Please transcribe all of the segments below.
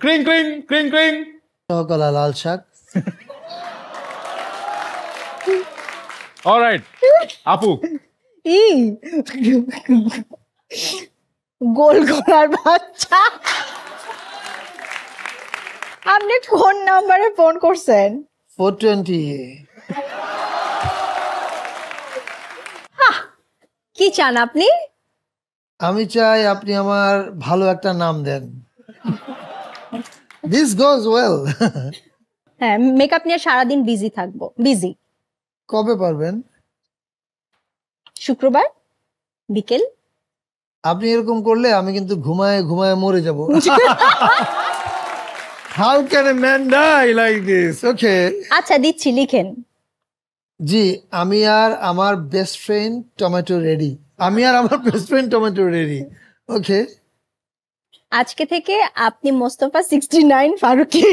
ক্রিং ক্রিং ক্রিং ক্রিং। সকালা লাল শাক। অলরাইট আপু। ই গোল গলার বাচ্চা, আপনি কোন নাম্বারে ফোন করছেন? 420। কি চান আপনি? আমি চাই আপনি আমার ভালো একটা নাম দেন। This goes well. হ্যাঁ, মেকআপ নিয়ে সারাদিন বিজি থাকবো। বিজি। কবে পারবেন? শুক্রবার বিকেল। আপনি এরকম করলে আমি কিন্তু ঘুমায় ঘুমায় মরে যাব। How can a man die like this? Okay. আচ্ছা দিচ্ছি, লিখেন। জি, আমি আর আমার বেস্ট ফ্রেন্ড টমেটো রেডি। আমি আর আমার best friend tomato ready. Okay. আজকে থেকে আপনি Mustafa 69 Faruki.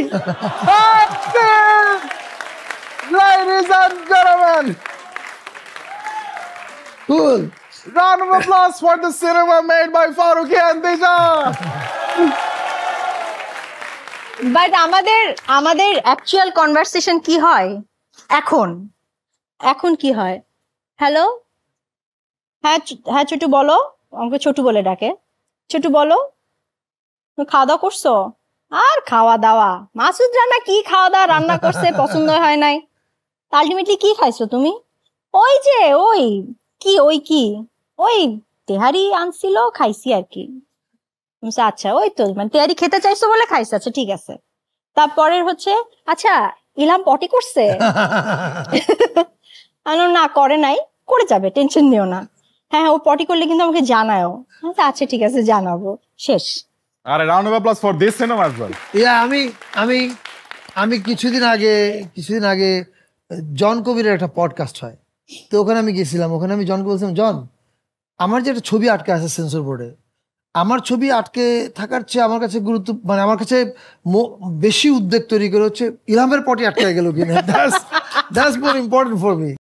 Ladies and gentlemen, cool. round of applause for the cinema made by Farooqi and Disha. But আমাদের অ্যাকচুয়াল কনভারসেশন কি হয় এখন? এখন কি হয়? হ্যালো, হ্যাঁ হ্যাঁ ছোটু বলো। আমাকে ছোটু বলে ডাকে। ছোটু বলো, তুমি খাওয়া দাওয়া করছো? আর খাওয়া দাওয়া, মাসুদ রান্না কি খাওয়া দাওয়া রান্না করছে, পছন্দ হয় নাই। আলটিমেটলি কি খাইছো তুমি? ওই যে ওই তেহারি আনছিল, খাইছি আর কি। আচ্ছা ওই তো মানে তেহারি খেতে চাইছো বলে খাইছো, আচ্ছা ঠিক আছে। তারপরের হচ্ছে, আচ্ছা ইলাম পটি করছে? না করে নাই, করে যাবে, টেনশন নিও না। হ্যাঁ ও পটি করলে কিন্তু আমাকে জানাও। আচ্ছা ঠিক আছে জানাবো। শেষ। আর round of applause for this cinema as well. আমি কিছুদিন আগে জন কবিরের একটা পডকাস্ট হয়, তো ওখানে আমি গেছিলাম। ওখানে আমি জনকে বলছিলাম, জন আমার যে একটা ছবি আটকে আছে সেন্সর বোর্ডে, আমার ছবি আটকে থাকার চেয়ে আমার কাছে মানে আমার কাছে বেশি উদ্বেগ তৈরি করে হচ্ছে ইলহামের পটি আটকে গেল কিনা। That's more important for me.